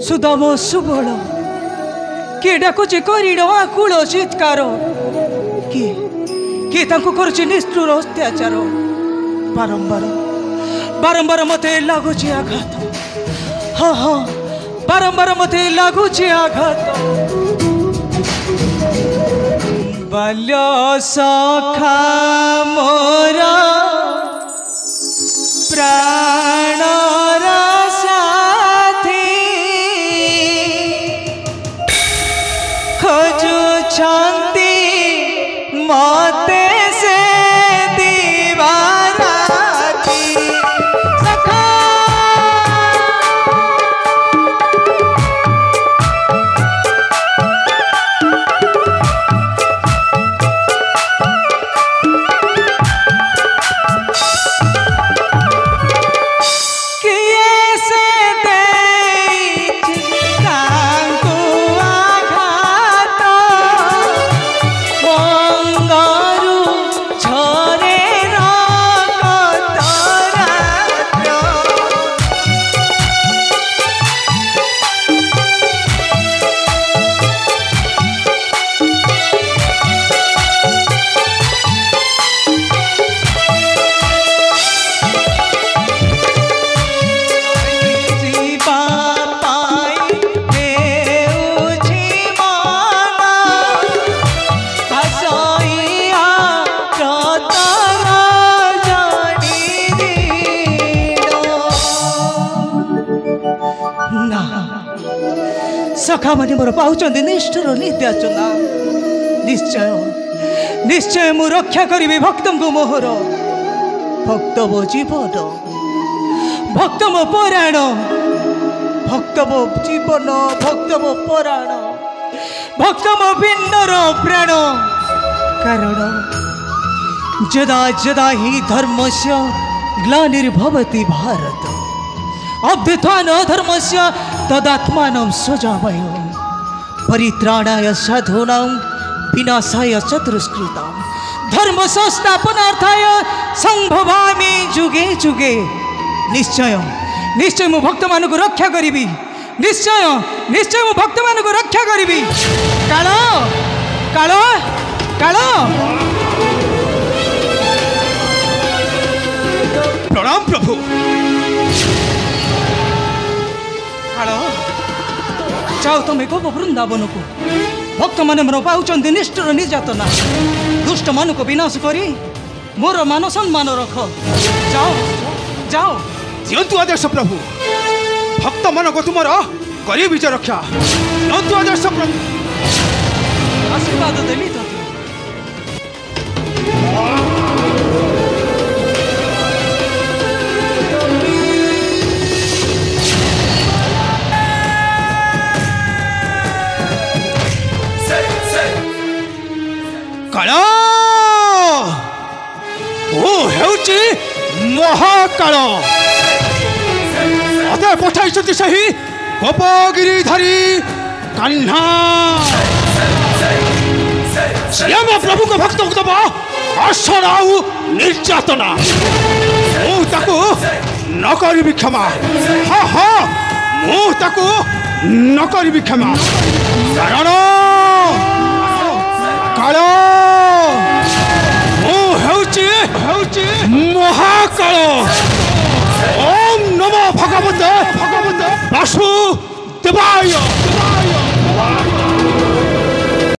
सुदाम सुबल किए डाकुचे करीड़ आकुल चित्कार किए कर निष्ठुर अत्याचार बारंबार बारंबार मते लगुच आघात हाँ हाँ बारंबार मते लगुच आघात बाल्य सखा मोरा प्राण साथी खोजुछंती मते से दीवाराती सखा सखा माने मोर पाउचंदी निष्ठुर नित्याचना निश्चय निश्चय मु रक्षा करी भक्त को मोहर भक्त मो जीवन भक्त मो पुराण भक्त मो जीवन भक्त मो पुराण भक्त मो पिंडर प्राण कारण जदा जदा ही धर्मस्य ग्लानिर्भवति भारत अभ्युत्थान धर्मस्य तदात्मानं सृजामय परित्राणाय साधूनां विनाशाय चतुष्कृतां धर्म संस्थापनार्थाय संभवामि जुगे जुगे निश्चय निश्चय मु भक्त मानक रक्षा करी निश्चय निश्चय मु भक्त मानक रक्षा करी काल काल काल प्रणाम प्रभु जाओ तुम गोप वृंदावन को भक्त मैंने मोर पाउचंदी निष्ठुर निर्यातना दुष्ट मन को विनाश करी मोर मान सम्मान रख जाओ जाओ दियंतु आदेश प्रभु भक्त मन को तुमर करी विजय रक्षा दियंतु आदेश प्रभु आशीर्वाद देली तो काल ओ हेउची महाकाल अदे पठाई सही गोपगिरीधारी कान्हा श्याम प्रभु को भक्त को दबा आशना निर्यातना न करी क्षमा हाँ हाँ न करी क्षमा कारण काल महाकाल ओम नमो भगवते वासुदेवाय।